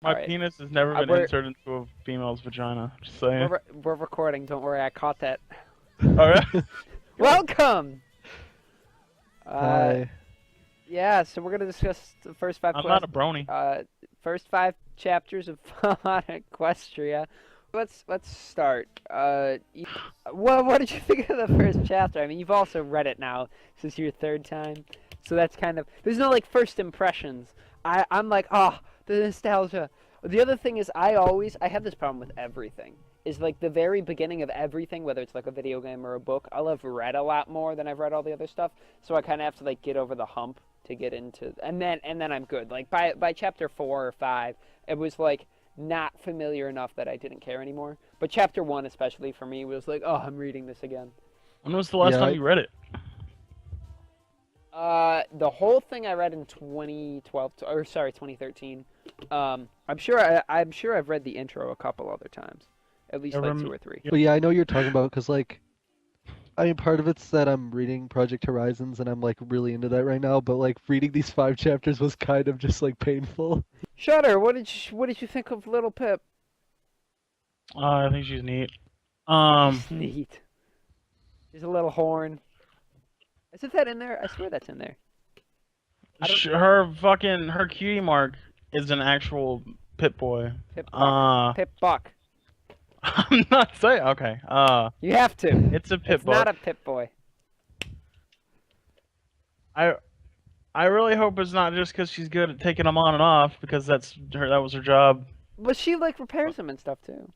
My All right. penis has never been We're inserted into a female's vagina. Just saying. we're recording. Don't worry, I caught that. All right. Good. Welcome. Uh, Hi. yeah. So we're gonna discuss the first five I'm not a brony. first five chapters of Fallout Equestria. Let's start. What did you think of the first chapter? I mean, you've also read it now. This is your third time, so that's kind of there's no like first impressions. I'm like, oh, the nostalgia. The other thing is, I have this problem with everything. Is like the very beginning of everything, whether it's like a video game or a book. I'll have read a lot more than I've read all the other stuff, so I kind of have to like get over the hump to get into, and then I'm good. Like by chapter 4 or 5, it was like not familiar enough that I didn't care anymore. But chapter 1, especially for me, was like, oh, I'm reading this again. When was the last Yeah, time you read it? The whole thing I read in 2012, or sorry, 2013. I'm sure I've read the intro a couple other times, at least like 2 or 3. but yeah, I know you're talking about because like, I mean, part of it's that I'm reading Project Horizons and I'm like really into that right now. But like reading these 5 chapters was kind of just like painful. Shutter, what did you think of Little Pip? I think she's neat. She's neat. She's a little horn. Isn't that in there? I swear that's in there. Her cutie mark is an actual Pip Boy. Pip Buck. Pip Buck. I'm not saying. Okay. You have to. It's a Pip It's Buck. not a Pip Boy. I really hope it's not just because she's good at taking them on and off, because that was her job. But she like repairs them and stuff too.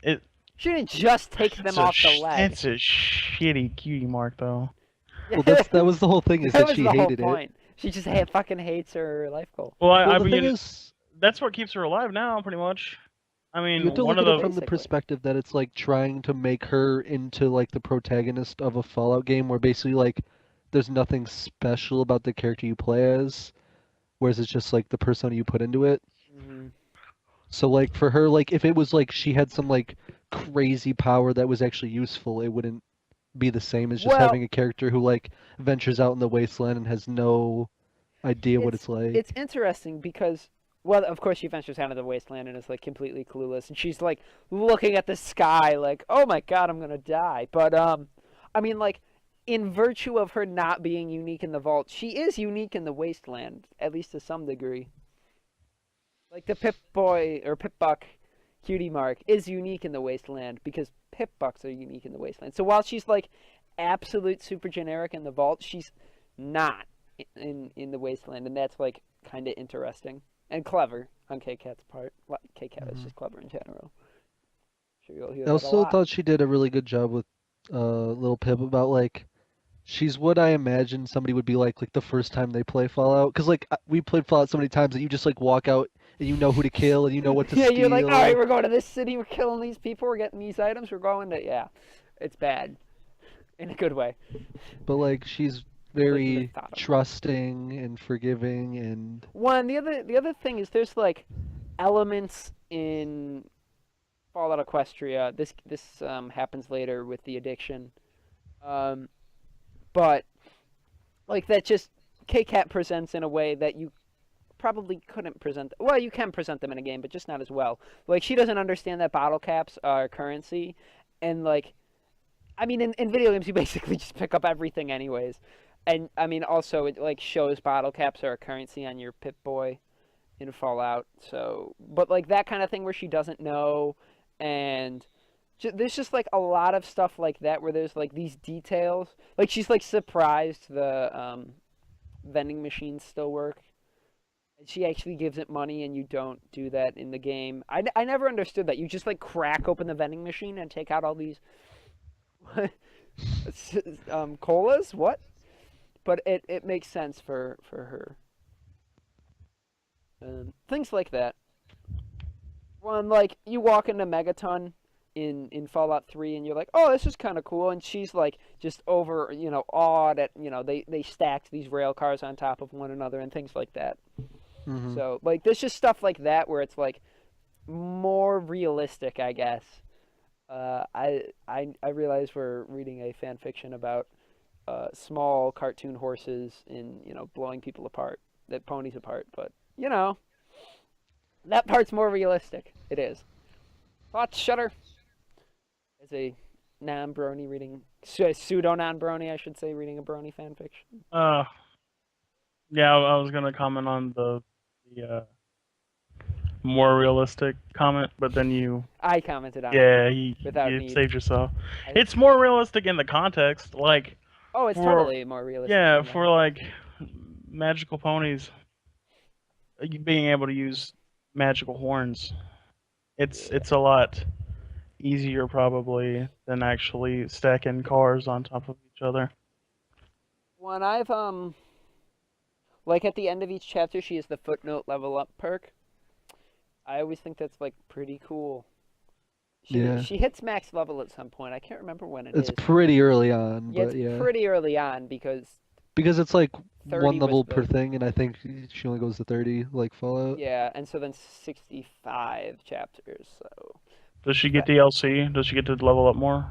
It. She didn't just take them off the leg. It's a shitty cutie mark though. Well, that was the whole thing is That that was she the whole hated it. point. She just fucking hates her life goal. Well, I The thing mean, is, that's what keeps her alive now, pretty much. I you mean, have to one look of at it the from the Basically. perspective that it's like trying to make her into like the protagonist of a Fallout game, where basically like there's nothing special about the character you play as, whereas it's just like the persona you put into it. Mm-hmm. So like for her, like if it was like she had some like crazy power that was actually useful, it wouldn't be the same as just Well, having a character who like ventures out in the wasteland and has no idea what it's it's like. it's interesting because well, of course she ventures out of the wasteland and is like completely clueless, and she's like looking at the sky like, oh my god, I'm gonna die. But I mean like in virtue of her not being unique in the vault, she is unique in the wasteland, at least to some degree. Like the Pip Boy or Pip Buck cutie mark is unique in the wasteland because Pip Bucks are unique in the wasteland. So while she's like absolute super generic in the vault, she's not in the wasteland, and that's like kind of interesting and clever on K-Cat's part. Well, K-Cat is just clever in general. Sure, you'll hear I that a also lot. thought she did a really good job with Little Pip about like she's what I imagine somebody would be like the first time they play Fallout. Because like we played Fallout so many times that you just like walk out and you know who to kill and you know what to Yeah, you're like, all right, steal. we're going to this city, we're killing these people, we're getting these items, we're going to yeah, it's bad in a good way. But like she's Like very methodical. trusting and forgiving and One, the other thing is there's like elements in Fallout Equestria. This happens later with the addiction, um, but like that just K-Cat presents in a way that you probably couldn't present. Well, you can present them in a game, but just not as well. Like she doesn't understand that bottle caps are currency, and like I mean, in video games you basically just pick up everything anyways. And I mean, also it like shows bottle caps are a currency on your Pip Boy in Fallout. So, but like that kind of thing where she doesn't know, and there's just like a lot of stuff like that where there's like these details. Like she's like surprised the vending machines still work. And she actually gives it money, and you don't do that in the game. I never understood that. You just like crack open the vending machine and take out all these colas. What? But it makes sense for her. Things like that. When like you walk into Megaton in Fallout 3 and you're like, oh, this is kind of cool, and she's like just over awed at they stacked these rail cars on top of one another and things like that. hmm So like there's just stuff like that where it's like more realistic, I guess. I realize we're reading a fan fiction about small cartoon horses in blowing people apart, that ponies apart, but you know That part's more realistic. It is. Thoughts, Shutter? As a non-brony reading, pseudo non-brony, I should say, reading a brony fanfiction. Yeah, I was gonna comment on the more realistic comment, but then I commented on yeah, it without you need. saved yourself. It's more realistic in the context, like Oh, it's for totally more realistic. yeah, than for that. like magical ponies, being able to use magical horns. It's a lot easier probably than actually stacking cars on top of each other. When I've like at the end of each chapter, she has the footnote level up perk. I always think that's like pretty cool. Yeah. She hits max level at some point. I can't remember when it It's is. pretty early on, Yeah, but it's yeah. pretty early on because Because it's like 30 one was level the per thing, and I think she only goes to 30, like Fallout. yeah, and so then 65 chapters. So Does she get DLC? Does she get to level up more?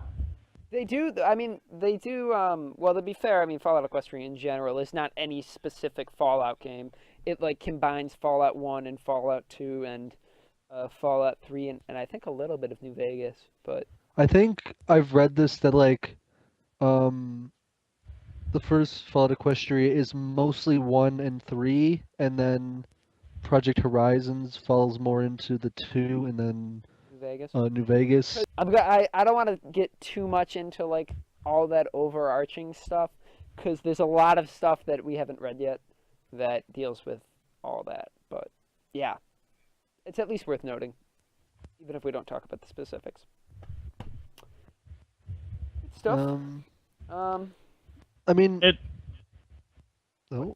they do. I mean, they do. Well, to be fair, I mean, Fallout Equestria in general is not any specific Fallout game. It like combines Fallout 1 and Fallout 2 and Fallout 3 and I think a little bit of New Vegas. But I think I've read this that like um the first Fallout Equestria is mostly 1 and 3, and then Project Horizons falls more into the 2, and then New Vegas. New Vegas. I don't want to get too much into like all that overarching stuff because there's a lot of stuff that we haven't read yet that deals with all that. But yeah, it's at least worth noting, even if we don't talk about the specifics. Good stuff. I mean, It oh.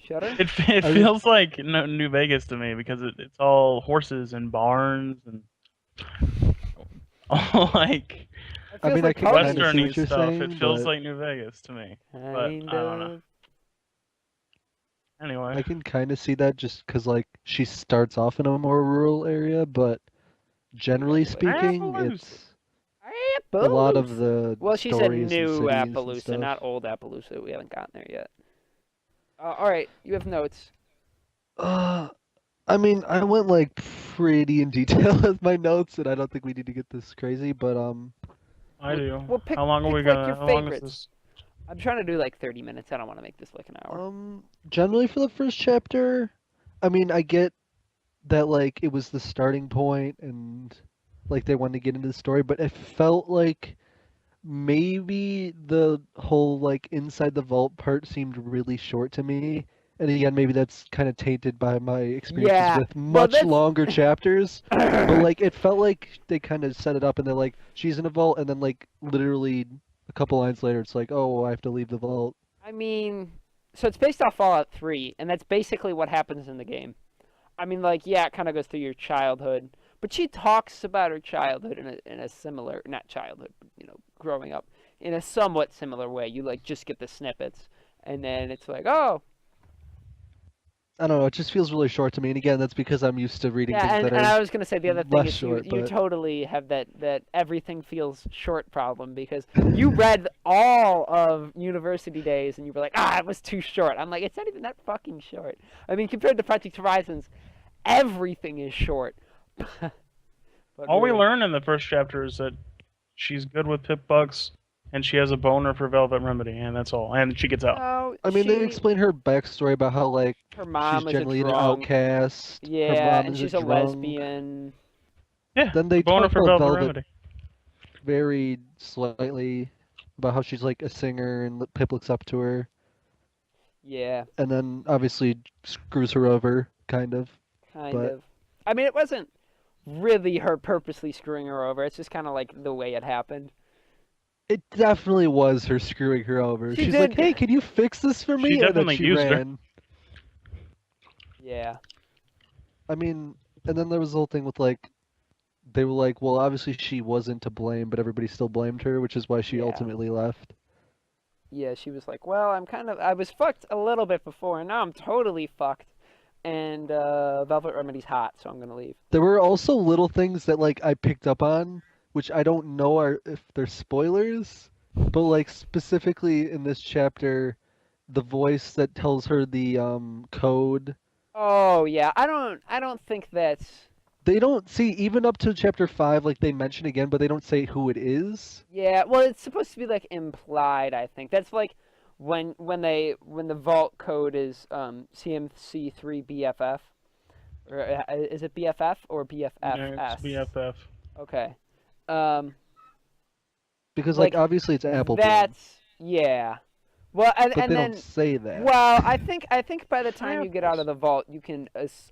Shutter. it feels like New Vegas to me because it's all horses and barns and all like I mean, I can Pony. kinda see westerny what you're stuff. saying, It feels but like New Vegas to me. But I Kind don't know. of. Anyway, I can kind of see that just because like she starts off in a more rural area, but generally speaking, Appaloosa. it's a lot of Appaloosa. the Well, she said stories and new cities and Appaloosa, stuff. not old Appaloosa. We haven't gotten there yet. All right, you have notes. I mean, I went like pretty in detail with my notes, and I don't think we need to get this crazy, but I do. Well, pick, How long are we pick, like, gonna? your How long is favorites. this? I'm trying to do like 30 minutes. I don't want to make this like an hour. Generally for the first chapter, I mean, I get that like it was the starting point and like they wanted to get into the story, but it felt like maybe the whole like inside the vault part seemed really short to me. And again, maybe that's kind of tainted by my experiences Yeah, with well, much that's- longer chapters. But like it felt like they kind of set it up and they're like, she's in a vault, and then like literally a couple lines later, it's like, oh, I have to leave the vault. I mean, so it's based off Fallout 3, and that's basically what happens in the game. I mean, like, yeah, it kind of goes through your childhood, but she talks about her childhood in a similar, not childhood, but, you know, growing up in a somewhat similar way. You like just get the snippets, and then it's like, oh, I don't know, it just feels really short to me. And again, that's because I'm used to reading yeah. things that And are I was gonna say the other thing less is short, you but totally have that everything feels short problem because you read all of University Days and you were like, ah, it was too short. I'm like, it's not even that fucking short. I mean, compared to Project Horizons, everything is short. But All we really- learn in the first chapter is that she's good with pip bugs, and she has a boner for Velvet Remedy, and that's all. And she gets out. No, I mean, they she- explain her backstory about how like her mom she's is generally a an drunk. outcast. Her Yeah, mom and is she's a a drunk. lesbian. Yeah, Then they boner talk for about Velvet Velvet Remedy. very slightly about how she's like a singer and Pip looks up to her, Yeah, and then obviously screws her over, kind of. kind But- of. I mean, it wasn't really her purposely screwing her over. It's just kind of like the way it happened. It definitely was her screwing her over. She She's like, did- "Hey, can you fix this for me?" She And then definitely she used her. ran. Yeah. I mean, and then there was the whole thing with like, they were like, "Well, obviously she wasn't to blame, but everybody still blamed her, which is why she Yeah. ultimately left." Yeah, she was like, well, I was fucked a little bit before, and now I'm totally fucked. And Velvet Remedy's hot, so I'm gonna leave. There were also little things that like I picked up on, which I don't know are if they're spoilers, but like specifically in this chapter, the voice that tells her the code Oh yeah, I don't think that's. They don't see even up to chapter 5, like they mention again, but they don't say who it is. Yeah, well, it's supposed to be like implied. I think that's like when the vault code is CMC3 BFF, or is it BFF or Yeah, it's BFFS? BFF. Okay, um, Because like like obviously it's Apple Bloom, that's yeah. Well, and but they don't then say that. well, I think by the time you get out Apples. of the vault, you can.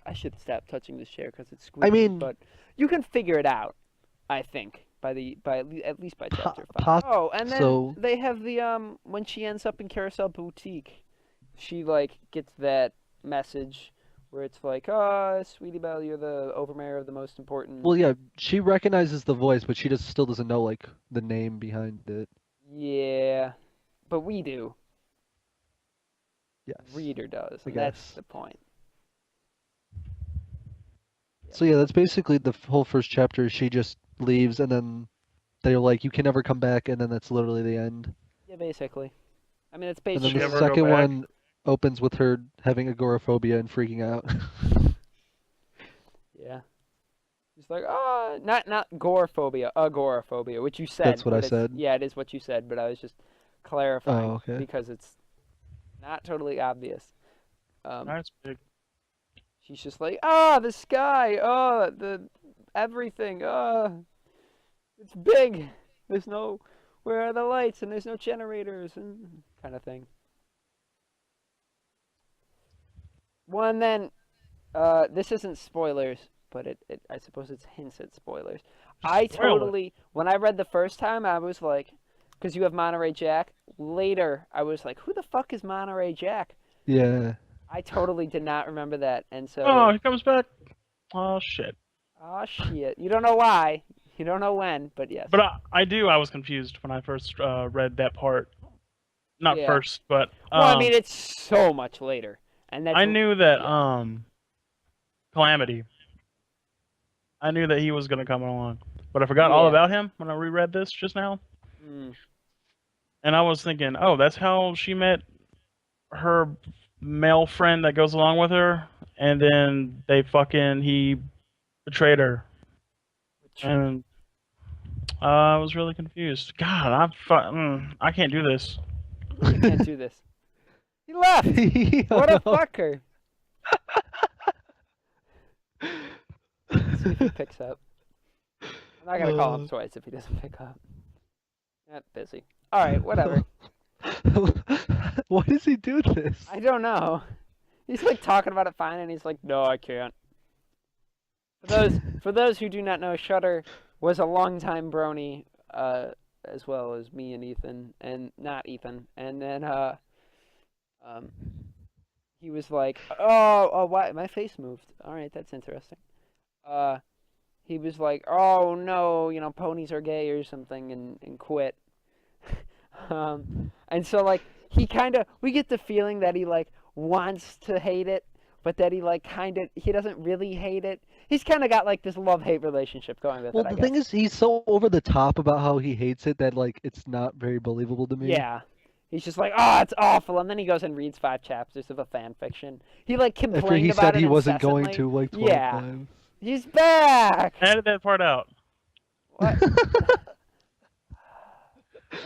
I should stop touching this chair because it's I squeaky, mean, but you can figure it out. I think at least by chapter 5. pos Oh, and then so they have the when she ends up in Carousel Boutique, she like gets that message where it's like, "Oh, Sweetie Belle, you're the overmayor of the most important." well, yeah, she recognizes the voice, but she just still doesn't know like the name behind it. Yeah, but we do. Yes, Reader does, I and that's guess. the point. Yep. So yeah, that's basically the whole first chapter. She just leaves, and then they're like, "You can never come back," and then that's literally the end. Yeah, basically. I mean, it's And Does then she the basically ever go second back? one opens with her having agoraphobia and freaking out. yeah. It's like, oh, not gorephobia, agoraphobia, which you said, That's what I but it's said. yeah, it is what you said, but I was just clarifying Oh, okay. because it's not totally obvious. That's big. She's just like, ah, the sky, oh, the everything, it's big. There's no, where are the lights, and there's no generators, and kind of thing. Well, and then, this isn't spoilers, but I suppose it's hints at spoilers. Just I spoil it. totally, when I read the first time, I was like, because you have Monterey Jack. Later, I was like, who the fuck is Monterey Jack? Yeah. I totally did not remember that, and Oh, so, he comes back. Oh shit. oh shit. You don't know why, you don't know when, but yes. But I do. I was confused when I first read that part. Not Yeah. first, but Well, I mean, it's so much later, and that's I knew that yeah. Calamity. I knew that he was gonna come along, but I forgot all Yeah. about him when I reread this just now. Mm. And I was thinking, oh, that's how she met her male friend that goes along with her, and then he betrayed her, and I was really confused. God, I can't do this. You can't do this. He left. What a fucker. Let's see if he picks up. I'm not gonna call him twice if he doesn't pick up. Not busy. All right, whatever. Why does he do this? I don't know. He's like talking about it fine, and he's like, "No, I can't." For those who do not know, Shutter was a longtime brony, as well as me and Ethan, and not Ethan. And then um, he was like, "Oh, why my face moved? All right, that's interesting." He was like, "Oh no, you know, ponies are gay or something," and quit. And so like we get the feeling that he like wants to hate it, but that he like he doesn't really hate it. He's kind of got like this love-hate relationship going with Well, it, I the guess. thing is, he's so over the top about how he hates it that like it's not very believable to me. Yeah. He's just like, oh, it's awful, and then he goes and reads 5 chapters of a fan fiction. He like After complained he about said it he wasn't going incessantly. to like 12 Yeah, times. he's back. Edit that part out. What?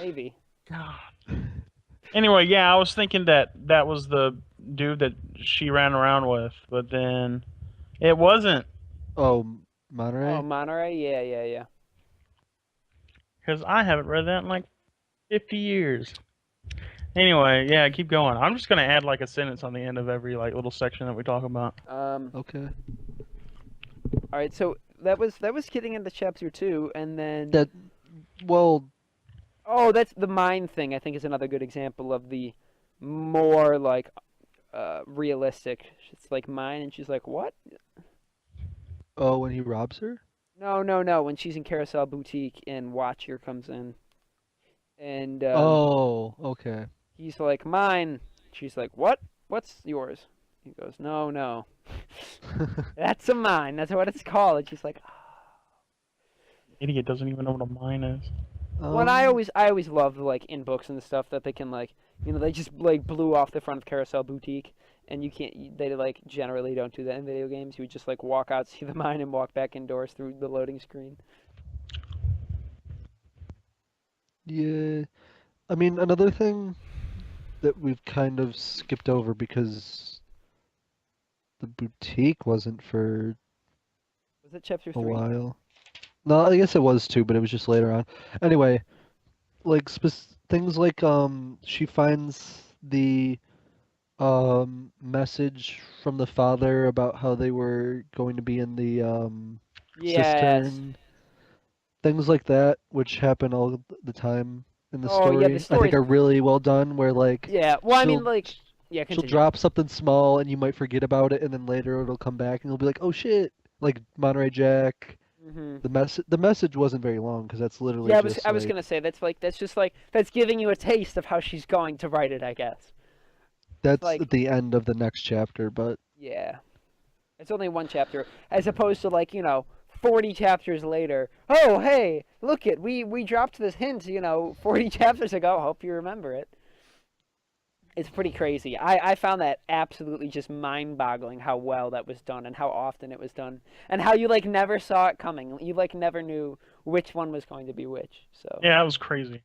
Maybe. God. Anyway, yeah, I was thinking that was the dude that she ran around with, but then it wasn't, Oh, Monterey? Oh, Monterey. Yeah. because I haven't read that in like 50 years. Anyway, yeah, keep going. I'm just gonna add like a sentence on the end of every like little section that we talk about. Okay. All right. So that was getting into chapter 2, and then That, well, oh, that's the mine thing. I think is another good example of the more like realistic. It's like mine, and she's like, "What?" oh, when he robs her? No. When she's in Carousel Boutique and Watcher comes in, and Oh, okay. he's like, "Mine." She's like, "What? What's yours?" He goes, "No. That's a mine. That's what it's called." And she's like, Idiot doesn't even know what a mine is. "When I always loved like in books and stuff that they can like, you know, they just like blew off the front of Carousel Boutique, and you can't. They like generally don't do that in video games. You would just like walk out, see the mine, and walk back indoors through the loading screen. Yeah. I mean, another thing that we've kind of skipped over because the boutique wasn't for Was it chapter a 3? while. No, I guess it was too, but it was just later on. Anyway, like things like she finds the message from the father about how they were going to be in the Yes. cistern, things like that, which happen all the time in the Oh yeah, the story, I think story's are really well done. Where like yeah. Well, I mean, she'll like, yeah. she'll Continue. drop something small and you might forget about it, and then later it'll come back and you'll be like, oh shit, like Monterey Jack. Hmm. The message wasn't very long because that's literally Yeah, just I was like gonna say that's just like that's giving you a taste of how she's going to write it, I guess. It's that's like at the end of the next chapter, but yeah, it's only one chapter as opposed to like 40 chapters later. Oh hey, look it, we dropped this hint 40 chapters ago. Hope you remember it. It's pretty crazy. I found that absolutely just mind-boggling how well that was done and how often it was done and how you like never saw it coming. You like never knew which one was going to be which. So Yeah, that was crazy.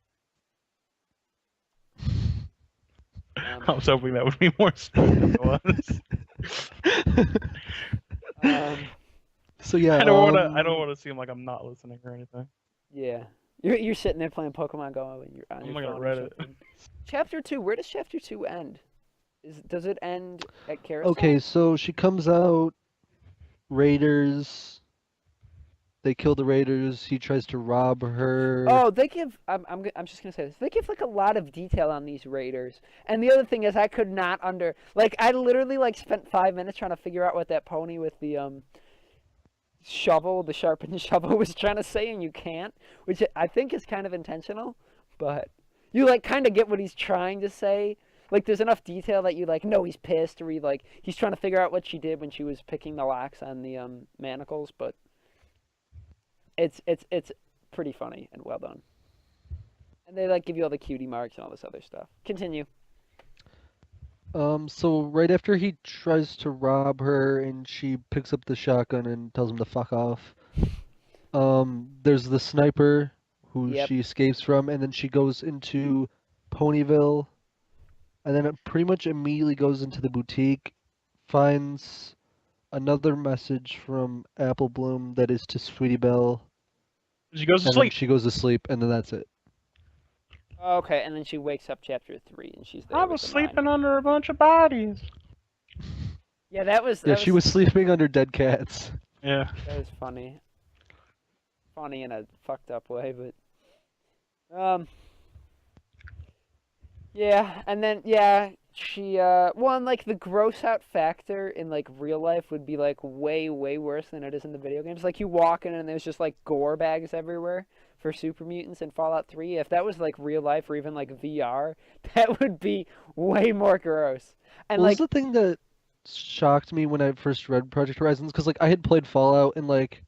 I was hoping that would be more stuff than it was. So yeah, I don't want to seem like I'm not listening or anything. yeah. You're sitting there playing Pokemon Go and you're on I'm your looking at phone or Reddit. something. Chapter 2, where does chapter 2 end? Does it end at Carousel? okay, so she comes out, Raiders, they kill the Raiders, he tries to rob her. Oh, they give. I'm just gonna say this. They give like a lot of detail on these raiders. And the other thing is, I could not like. I literally like spent 5 minutes trying to figure out what that pony with the shovel, the sharpened shovel, was trying to say, and you can't, which I think is kind of intentional. But you like kind of get what he's trying to say. Like, there's enough detail that you like know he's pissed, or he's trying to figure out what she did when she was picking the locks on the manacles. But it's pretty funny and well done. And they like give you all the cutie marks and all this other stuff. Continue. So right after he tries to rob her and she picks up the shotgun and tells him to fuck off, there's the sniper who Yep. she escapes from, and then she goes into Ponyville, and then it pretty much immediately goes into the boutique, finds another message from Apple Bloom that is to Sweetie Belle, She goes to and then sleep. she goes to sleep, and then that's it. Okay, and then she wakes up chapter 3 and she's there I with was the sleeping mine. under a bunch of bodies. Yeah, that was Yeah, she was sleeping under dead cats. Yeah. that was funny. Funny in a fucked up way, but yeah, and then yeah, she one like the gross out factor in like real life would be like way worse than it is in the video games. Like you walk in and there's just like gore bags everywhere for super mutants in Fallout 3. If that was like real life or even like VR, that would be way more gross. And Well, like this is the thing that shocked me when I first read Project Horizons, because like I had played Fallout and like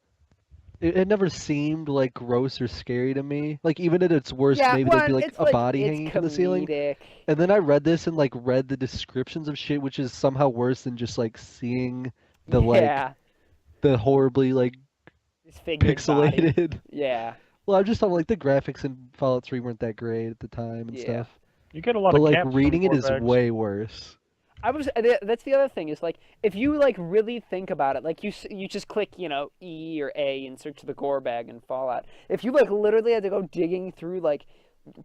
it never seemed like gross or scary to me. Like even at its worst, yeah, maybe there'd be one like it's a like body it's hanging from the ceiling. comedic. And then I read this and like read the descriptions of shit, which is somehow worse than just like seeing the like Yeah, the horribly like disfigured body. pixelated. Yeah, Well, I just thought like the graphics in Fallout 3 weren't that great at the time and yeah. stuff. You get a lot But of like caps from reading it gore is bags. way worse. That's the other thing is like if you like really think about it, like you just click E or A and search the gore bag and Fallout. If you like literally had to go digging through like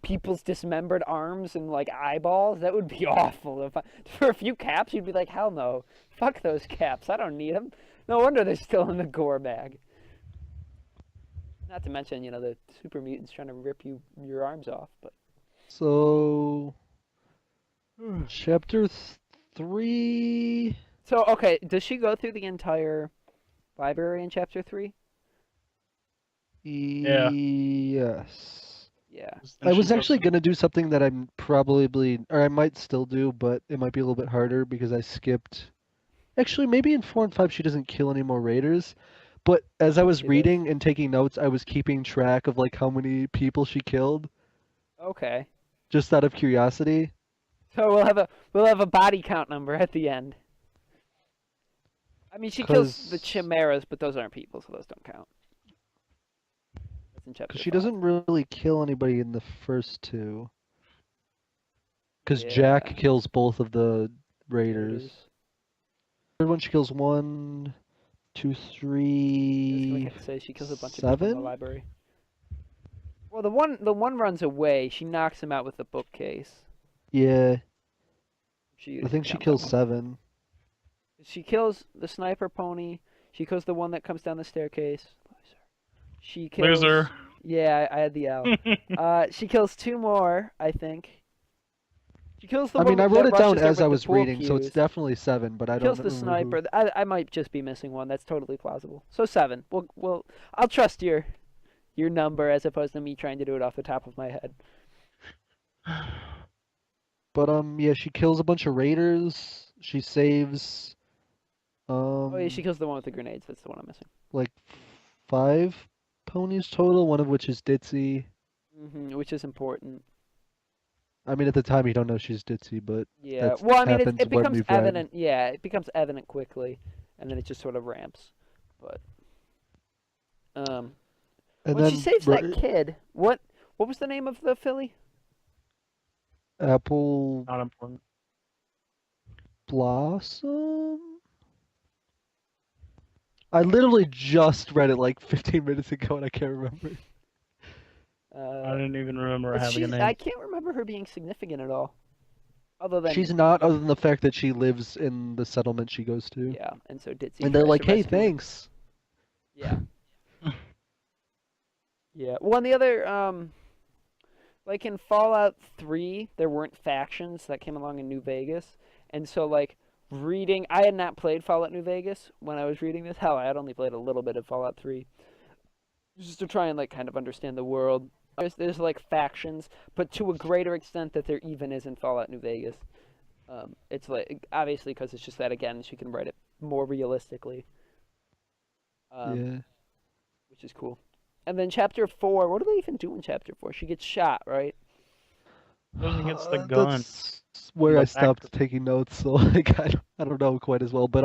people's dismembered arms and like eyeballs, that would be awful. For a few caps, you'd be like, hell no, fuck those caps, I don't need them. No wonder they're still in the gore bag. Not to mention the super mutants trying to rip your arms off, but. So chapter 3. So okay, does she go through the entire library in chapter 3? Yeah. Yes. Yeah. I was actually gonna do something that I'm probably, or I might still do, but it might be a little bit harder because I skipped. Actually, maybe in 4 and 5 she doesn't kill any more raiders, but as I was She does. reading and taking notes, I was keeping track of like how many people she killed, Okay. just out of curiosity. So we'll have a body count number at the end. I mean, she kills the 'Cause chimeras, but those aren't people, so those don't count. That's in chapter she 5. doesn't really kill anybody in the first two. Because Yeah. Jack kills both of the Raiders. raiders. Third one, she kills 1, 2, I was 3, gonna say she kills a bunch of people in the 7. library. Well, the one runs away. She knocks him out with the bookcase. Yeah, She I think she down by kills one. 7. She kills the sniper pony. She kills the one that comes down the staircase. She kills. Loser. Yeah, I had the L. She kills 2 more, I think. She kills the I one mean, I wrote that it down rushes her as with I the was pool reading, so it's cues. definitely 7, but I Kills don't the remember who. sniper. I might just be missing one. That's totally plausible. So 7. I'll trust your number as opposed to me trying to do it off the top of my head. But yeah, she kills a bunch of raiders. She saves Oh yeah, she kills the one with the grenades. That's the one I'm missing. like 5 ponies total, one of which is Ditzy. Which is important. I mean, at the time you don't know she's Ditzy, but Yeah. that Well, I mean, happens it when becomes we've read. evident. Yeah, it becomes evident quickly, and then it just sort of ramps. But And when then she saves that kid, what was the name of the filly? Apple Not important. Blossom? I literally just read it like 15 minutes ago and I can't remember. I didn't even remember having a name. I can't remember her being significant at all. Other than She's not, other than the fact that she lives in the settlement she goes to. yeah, and so Ditzy And they're tries like, to hey, rescue her. thanks. Yeah. Yeah. Well, and the other like in Fallout 3, there weren't factions that came along in New Vegas, and so like reading, I had not played Fallout New Vegas when I was reading this. Hell, I had only played a little bit of Fallout 3, just to try and like kind of understand the world. There's like factions, but to a greater extent that there even is in Fallout New Vegas. It's like obviously because it's just that again she can write it more realistically. Yeah. Which is cool. And then chapter 4, what do they even do in chapter 4? She gets shot, right? Doesn't gets the gun. That's where The I back stopped of- taking notes, so like I don't know quite as well, but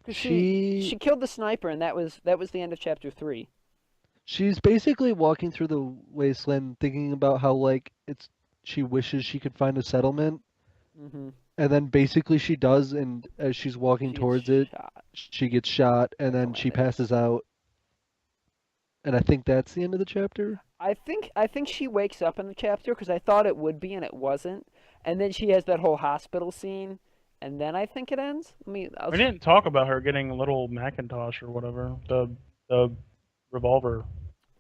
'Cause she she killed the sniper, and that was the end of chapter 3. she's basically walking through the wasteland thinking about how like she wishes she could find a settlement, Mm-hmm. and then basically she does, and as she's walking She gets towards it, shot. she gets shot, and then she Calamitous. passes out. And I think that's the end of the chapter. I think she wakes up in the chapter because I thought it would be and it wasn't, and then she has that whole hospital scene, and then I think it ends. We didn't talk about her getting a little Macintosh or whatever. The revolver.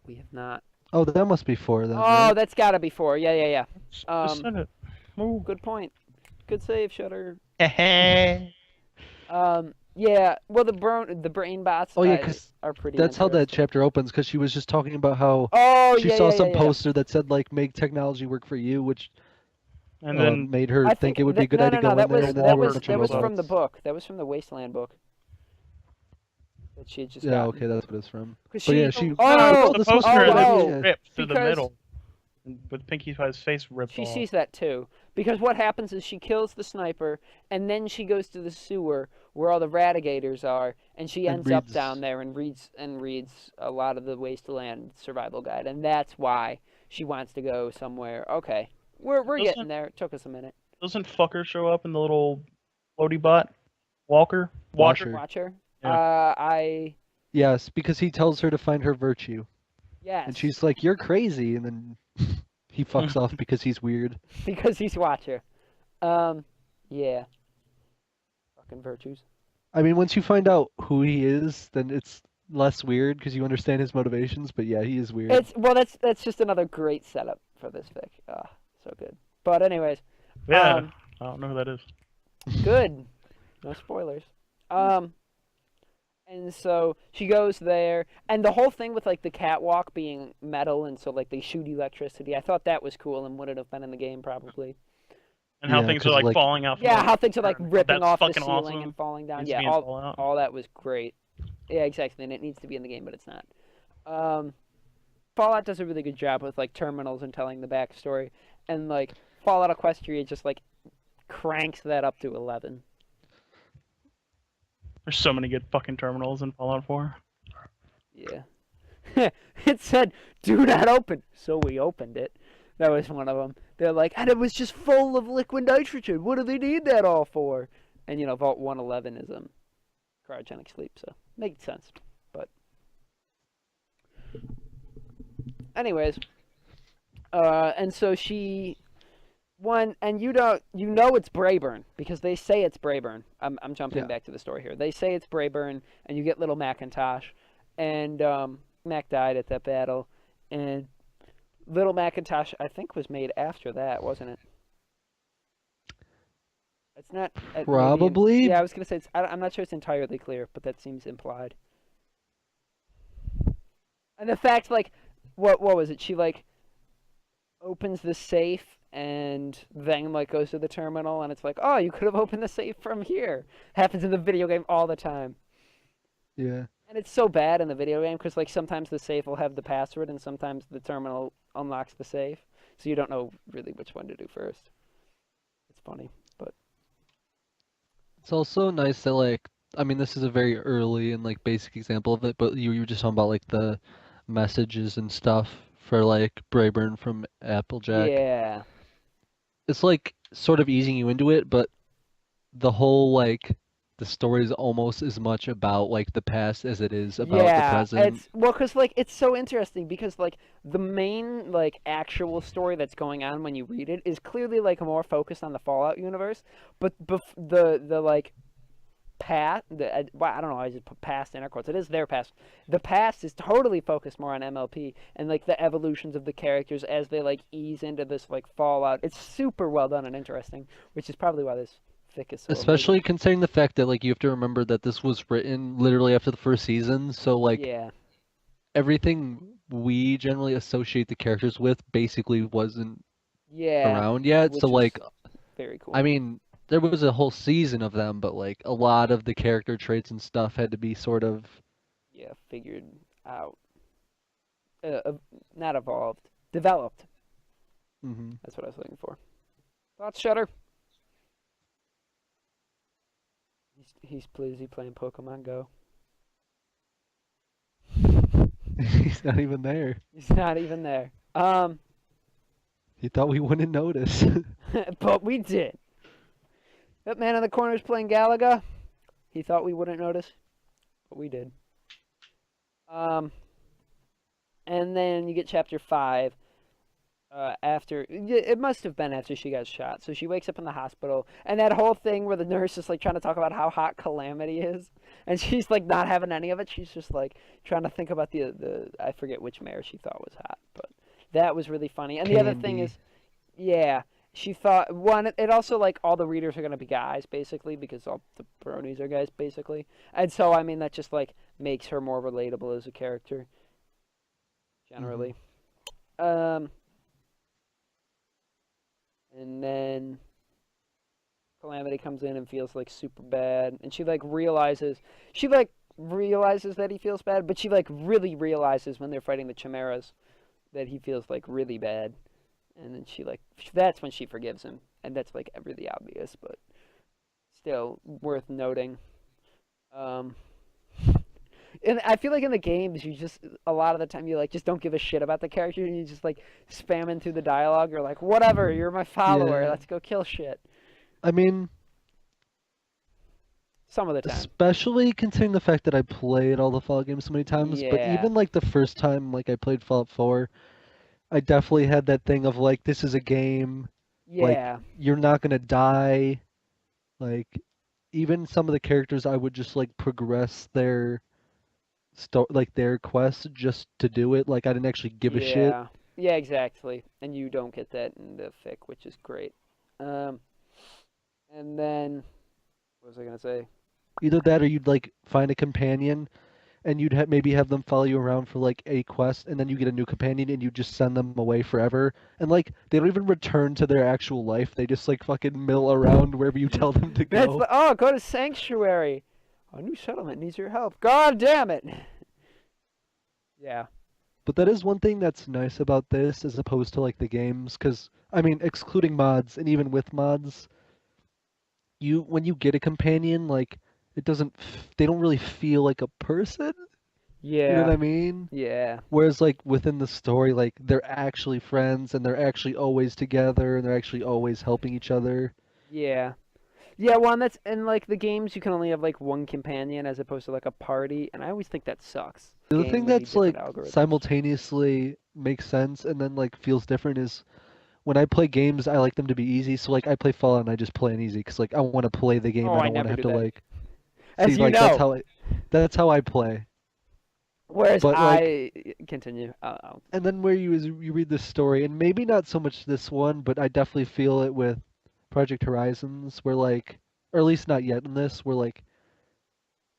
We have not. Oh, that must be 4 then. Oh, Right? that's gotta be 4. Yeah. Just said it. Ooh. Good point. Good save, Shutter. Heh. Yeah. Well, the brain bots. Oh yeah, because are pretty. that's how that interesting. chapter opens. Because she was just talking about how Oh, she yeah, saw yeah, some yeah, yeah. poster that said like "Make technology work for you," which And then made her I think it would be a good no, idea no, to go that in there. was And then there were a was- bunch that of was from robots. the book. That was from the Wasteland book. That she had just Yeah, gotten. okay, that's what it's from. 'Cause But yeah, she. Oh, the this must be poster good is idea. ripped through the Because- middle, with Pinky Pie's face ripped She off. sees that too. Because what happens is she kills the sniper, and then she goes to the sewer where all the radigators are, and she And ends up reads- down there and reads a lot of the Wasteland survival guide, and that's why she wants to go somewhere. Okay, we're Doesn't- getting there. It took us a minute. Doesn't fucker show up in the little floaty bot? Watcher? Watcher. Watch her. Yeah. Yes, because he tells her to find her virtue, Yes. and she's like, "You're crazy," and then he fucks off because he's weird. because he's Watcher. Yeah. Fucking virtues. I mean, once you find out who he is, then it's less weird because you understand his motivations. But yeah, he is weird. That's just another great setup for this fic. So good. But anyways, Yeah. I don't know who that is. good. No spoilers. And so she goes there, and the whole thing with like the catwalk being metal, and so like they shoot electricity. I thought that was cool, and would it have been in the game probably? And how Yeah, things are 'cause, like like- falling out. From Yeah, the- how things are like Oh, ripping that's off the fucking ceiling awesome. and falling down. Needs to Yeah, be in Fallout. all that was great. Yeah, exactly. And it needs to be in the game, but it's not. Fallout does a really good job with like terminals and telling the backstory, and like Fallout Equestria just like cranks that up to 11. There's so many good fucking terminals in Fallout 4. Yeah. It said, "Do not open," so we opened it. That was one of them. They're like, and it was just full of liquid nitrogen. What do they need that all for? And Vault 111 is cryogenic sleep, so makes sense. But anyways, and so she and you know it's Brayburn because they say it's Brayburn. I'm jumping back to the story here. They say it's Brayburn, and you get little Macintosh, and Mac died at that battle, and little Macintosh I think was made after that, wasn't it? It's not Probably. yeah, I was gonna say I'm not sure it's entirely clear, but that seems implied. And the fact, like, what was it? She like opens the safe and then like goes to the terminal, and it's like, oh, you could have opened the safe from here. Happens in the video game all the time. Yeah. And it's so bad in the video game because like sometimes the safe will have the password, and sometimes the terminal unlocks the safe, so you don't know really which one to do first. It's funny, but It's also nice that like I mean this is a very early and like basic example of it, but you were just talking about like the messages and stuff for like Brayburn from Applejack. yeah, It's like sort of easing you into it, but the whole like the story is almost as much about like the past as it is about the present. it's because like it's so interesting because like the main like actual story that's going on when you read it is clearly like more focused on the Fallout universe, but the like past well, I don't know, I just put past in air quotes. It is their past. The past is totally focused more on MLP and like the evolutions of the characters as they like ease into this like Fallout. It's super well done and interesting, which is probably why this fic is so Especially amazing. considering the fact that like you have to remember that this was written literally after the first season, so like Yeah, everything we generally associate the characters with basically wasn't yeah, around yet. So which was like very cool. I mean there was a whole season of them, but like a lot of the character traits and stuff had to be sort of Yeah, figured out. Not evolved, developed. hmm That's what I was looking for. Thoughts, Shutter? He's busy playing Pokemon Go. He's not even there. He's not even there. He thought we wouldn't notice. But we did. That man in the corner is playing Galaga. He thought we wouldn't notice, but we did. And then you get chapter 5. After it must have been after she got shot. So she wakes up in the hospital, and that whole thing where the nurse is like trying to talk about how hot Calamity is, and she's like not having any of it. She's just like trying to think about the I forget which mayor she thought was hot, but that was really funny. And the other thing Candy. is, yeah, she thought one. It also like all the readers are gonna be guys basically because all the bronies are guys basically, and so I mean that just like makes her more relatable as a character generally. Um. And then Calamity comes in and feels like super bad, and she like realizes that he feels bad, but she like really realizes when they're fighting the chimeras that he feels like really bad, and then she like that's when she forgives him, and that's like really obvious, but still worth noting. Um, and I feel like in the games, you just a lot of the time you like just don't give a shit about the character, and you just like spamming through the dialogue. You're like, whatever, you're my follower. Yeah. Let's go kill shit. I mean, Some of the time. especially considering the fact that I played all the Fallout games so many times, but Yeah. even like the first time like I played Fallout 4, I definitely had that thing of like this is a game, like Yeah. you're not gonna die. Like even some of the characters I would just like progress their like their quest just to do it. Like I didn't actually give a shit. Yeah. Yeah, exactly. And you don't get that in the fic, which is great. Um, and then what was I gonna say? Either that or you'd like find a companion and you'd maybe have them follow you around for like a quest and then you get a new companion and you just send them away forever. And like they don't even return to their actual life. They just like fucking mill around wherever you tell them to That's go. go to Sanctuary. A new settlement needs your help. God damn it. Yeah. But that is one thing that's nice about this as opposed to like the games, because I mean, excluding mods and even with mods, when you get a companion, like it doesn't they don't really feel like a person. You know what Yeah, I mean? yeah, Whereas like within the story, like they're actually friends and they're actually always together and they're actually always helping each other. yeah. Yeah, one that's in like the games you can only have like one companion as opposed to like a party, and I always think that sucks. The other Game thing with the that's like different algorithms. simultaneously makes sense and then like feels different is when I play games, I like them to be easy. So like I play Fallout and I just play on easy because like I want to play the game. Oh, I I don't want to never have do to that. like see As you like know. that's how I play. Whereas But like I continue. and then where you read this story and maybe not so much this one, but I definitely feel it with Project Horizons where like or at least not yet in this where like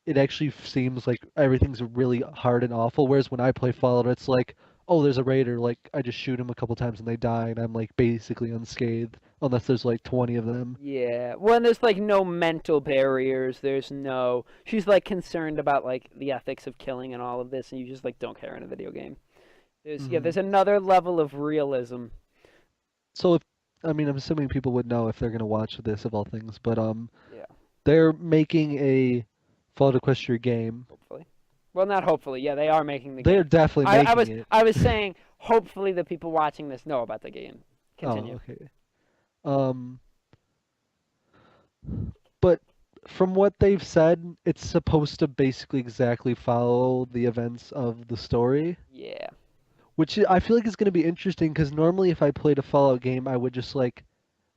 it actually seems like everything's really hard and awful. Whereas when I play Fallout, it's like, oh, there's a raider. Like I just shoot him a couple times and they die, and I'm like basically unscathed, unless there's like 20 of them. Yeah. Well, and there's like no mental barriers. There's no. She's like concerned about like the ethics of killing and all of this, and you just like don't care in a video game. Hmm. There's another level of realism. So if I mean, I'm assuming people would know if they're gonna watch this of all things, but Yeah. they're making a Fallout Equestria game. Hopefully. Well, not hopefully. Yeah, they are making the They're game. definitely making it. I was saying hopefully the people watching this know about the game. Oh, Continue. okay. Um, but from what they've said, it's supposed to basically exactly follow the events of the story. Yeah. Which I feel like is going to be interesting because normally if I played a Fallout game, I would just like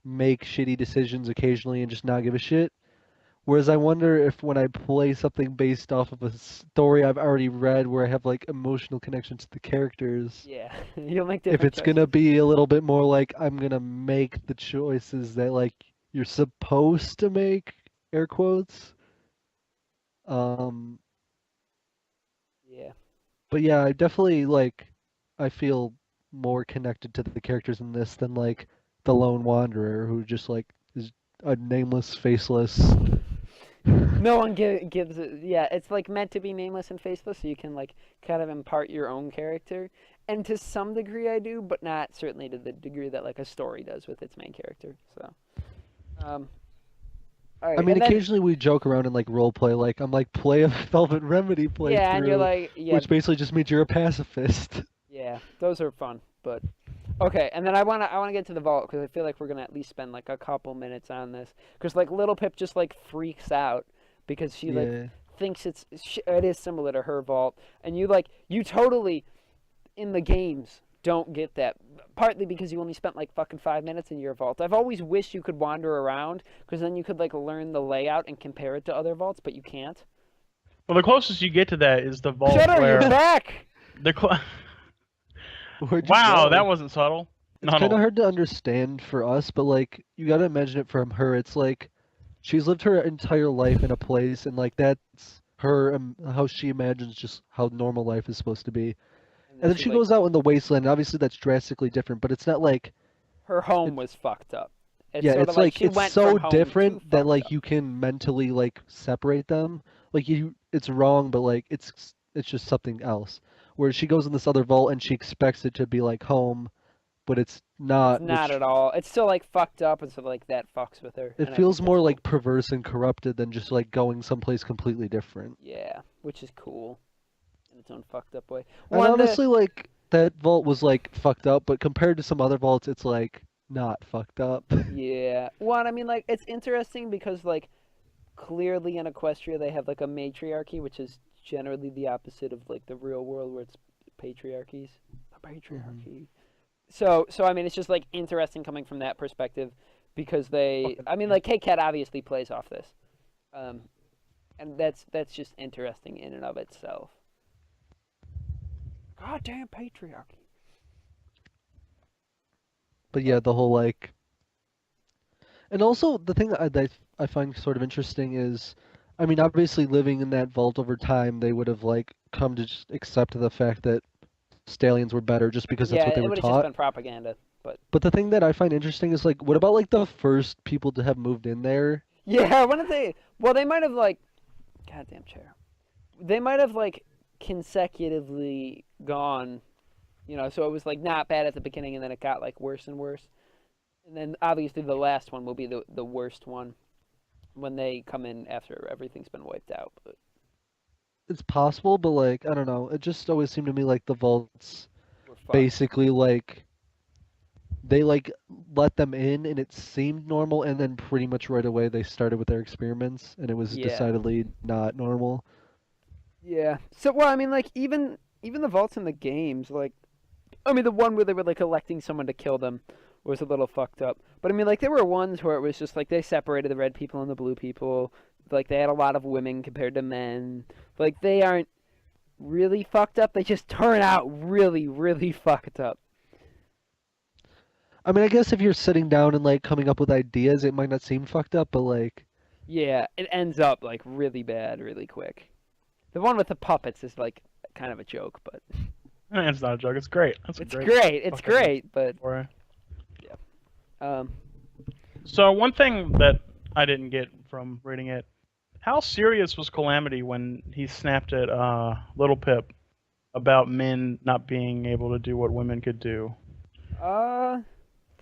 make shitty decisions occasionally and just not give a shit. Whereas I wonder if when I play something based off of a story I've already read where I have like emotional connection to the characters, Yeah. You'll make if different it's gonna choices. be a little bit more like I'm gonna make the choices that like you're supposed to make, air quotes. Um, Yeah. but yeah, I definitely like I feel more connected to the characters in this than like the lone wanderer who just like is a nameless, faceless. No one gives it. Yeah, it's like meant to be nameless and faceless, so you can like kind of impart your own character. And to some degree, I do, but not certainly to the degree that like a story does with its main character. So, um, all I right, mean, and then occasionally we joke around and like role play, like I'm like play a Velvet Remedy yeah, and you're playthrough, like, yeah, which basically just means you're a pacifist. yeah, those are fun. But okay, and then I wanna get to the vault because I feel like we're gonna at least spend like a couple minutes on this because like little Pip just like freaks out because she like Yeah. thinks it is similar to her vault, and you totally in the games don't get that partly because you only spent like fucking 5 minutes in your vault. I've always wished you could wander around because then you could like learn the layout and compare it to other vaults, but you can't. Well, the closest you get to that is the vault Shutter, you're where back. the cl- Where'd you wow, that go? wasn't subtle. It's Not kind of all. hard to understand for us, but like you gotta imagine it from her. It's like she's lived her entire life in a place, and like that's her how she imagines just how normal life is supposed to be. And then And then she she like goes out in the wasteland. Obviously, that's drastically different, but it's not like her home it's was fucked up. It's yeah, sort of it's like like she it's went from so home to different that fucked like up. you can mentally like separate them. Like it's wrong, but like it's just something else. Where she goes in this other vault and she expects it to be like home, but it's It's not, not which at all. It's still like fucked up, and so like that fucks with her, it and I think feels that's more cool. like perverse and corrupted than just like going someplace completely different. Yeah, which is cool in its own fucked up way. And One the honestly, like that vault was like fucked up, but compared to some other vaults, it's like not fucked up. Yeah. One, I mean, like, it's interesting because, like, clearly in Equestria they have, like, a matriarchy, which is generally the opposite of, like, the real world where it's patriarchies. A Hmm. patriarchy. So, I mean, it's just, like, interesting coming from that perspective because I mean, like, K-Cat obviously plays off this. Um, and that's just interesting in and of itself. Goddamn patriarchy. But yeah, But, the whole like, and also the thing that I find sort of interesting is, I mean, obviously living in that vault over time, they would have like come to just accept the fact that stallions were better just because that's yeah, what they it were would have just taught. been propaganda. But, But the thing that I find interesting is like, what about like the first people to have moved in there? yeah, when did they. Well, they might have, like. Goddamn chair. They might have like consecutively gone, so it was like not bad at the beginning and then it got like worse and worse. And then obviously the last one will be the worst one. when they come in after everything's been wiped out. But It's possible, but like I don't know. It just always seemed to me like the vaults we're fucked. basically like they like let them in and it seemed normal, and then pretty much right away they started with their experiments and it was Yeah. decidedly not normal. Yeah. So well, I mean, like even the vaults in the games, like I mean, the one where they were like electing someone to kill them was a little fucked up. But I mean, like there were ones where it was just like they separated the red people and the blue people. Like they had a lot of women compared to men. Like they aren't really fucked up. They just turn out really, really fucked up. I mean, I guess if you're sitting down and like coming up with ideas, it might not seem fucked up, but like Yeah, it ends up like really bad, really quick. The one with the puppets is like kind of a joke, but It's not a joke. It's great. That's it's a great. great. It's fucking great, but story. um, So one thing that I didn't get from reading it, how serious was Calamity when he snapped at Little Pip about men not being able to do what women could do?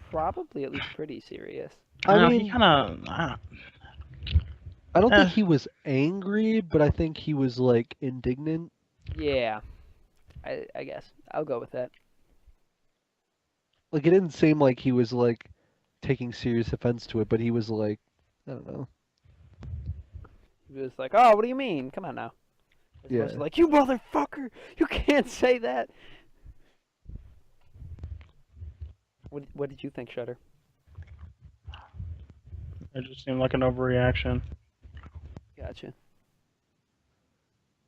probably at least pretty serious. I No, mean, he kind of. I don't think Eh. he was angry, but I think he was like indignant. Yeah, I guess I'll go with that. Like it didn't seem like he was like taking serious offense to it, but he was like, I don't know. He was like, "Oh, what do you mean? Come on now." As opposed to Yeah. like, "You motherfucker! You can't say that." What did you think, Shutter? It just seemed like an overreaction. Gotcha.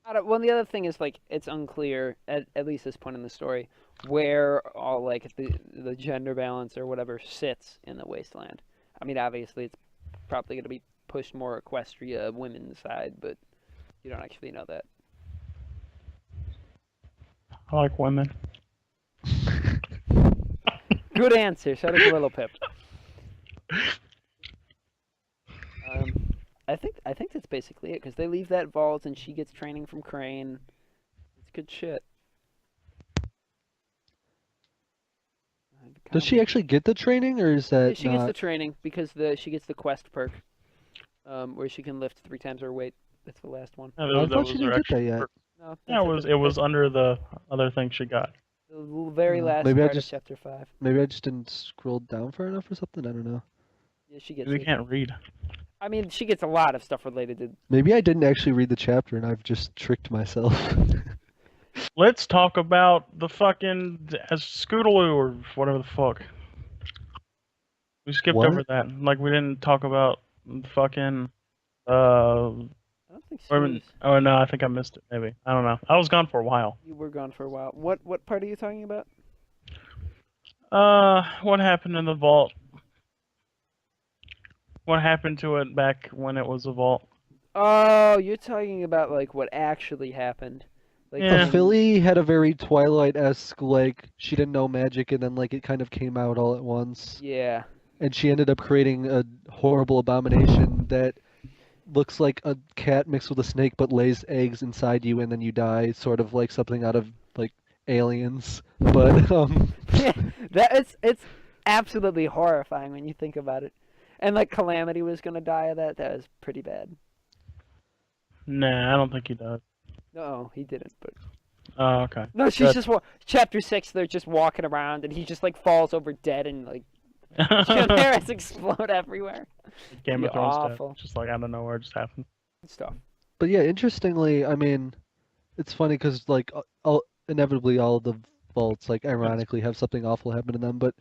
I don't, well, the other thing is like it's unclear at least this point in the story where all like the gender balance or whatever sits in the wasteland. I mean, obviously it's probably going to be pushed more Equestria women's side, but you don't actually know that. I like women. Good answer. Shutter's a little pip. I think that's basically it because they leave that vault and she gets training from Crane. It's good shit. Does she actually get the training, or is Yeah, that she gets the not? training because she gets the quest perk, where she can lift 3 times her weight. That's the last one. Yeah, I that thought she was her didn't get extra that yet. perk. No, Yeah, it was under the other thing she got. the very last Maybe I part just of chapter 5. maybe I just didn't scroll down far enough or something. I don't know. Yeah, she gets We it. can't read. I mean, she gets a lot of stuff related to. Maybe I didn't actually read the chapter and I've just tricked myself. Let's talk about the fucking Scootaloo or whatever the fuck. We skipped What? over that. Like we didn't talk about fucking I don't think she was. oh no, I think I missed it. Maybe I don't know. I was gone for a while. You were gone for a while. What part are you talking about? What happened in the vault? What happened to it back when it was a vault? Oh, you're talking about like what actually happened. Like Yeah. Philly had a very Twilight-esque, like she didn't know magic and then like it kind of came out all at once. Yeah. And she ended up creating a horrible abomination that looks like a cat mixed with a snake but lays eggs inside you and then you die, sort of like something out of like Aliens. But Yeah, it's absolutely horrifying when you think about it. And like Calamity was gonna die of that. That was pretty bad. Nah, I don't think he does. No, he didn't. But Oh, okay. no, she's Good. just chapter 6. They're just walking around, and he just like falls over dead, and like cameras explode everywhere. Game Be of Thrones stuff. awful. Just like out of nowhere, it just happened. Stuff. but yeah, interestingly, I mean, it's funny because like inevitably all of the vaults like ironically have something awful happen to them, but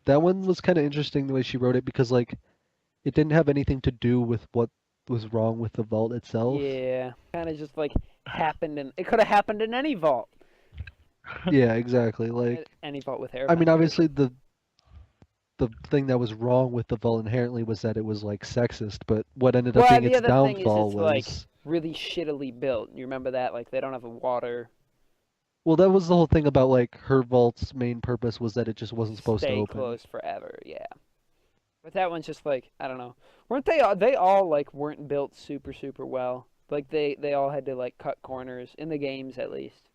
that one was kind of interesting the way she wrote it because like it didn't have anything to do with what was wrong with the vault itself. Yeah, kind of just like happened, and it could have happened in any vault. Yeah, exactly. Like Any vault with air. I mean, ventilation. obviously the thing that was wrong with the vault inherently was that it was like sexist, but what ended up Well, being the its other thing is downfall it's was like really shittily built. You remember that? Like they don't have water. well, that was the whole thing about like her vault's main purpose was that it just wasn't supposed to Stay open. closed forever. Yeah. But that one's just like I don't know. Weren't they all? They all like weren't built super well. Like they all had to like cut corners in the games at least.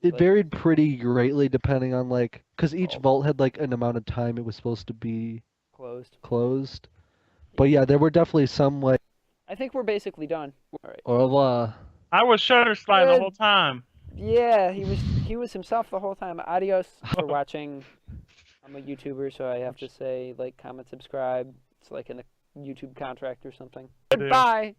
It Like- varied pretty greatly depending on like because each Oh. vault had like an amount of time it was supposed to be Closed. closed. But yeah, there were definitely some like I think we're basically done. All right. Au revoir. I was Shuttersly the Good. whole time. Yeah, he was himself the whole time. Adios for watching. I'm a YouTuber, so I have to say like, comment, subscribe. It's like in the YouTube contract or something. I do. Goodbye.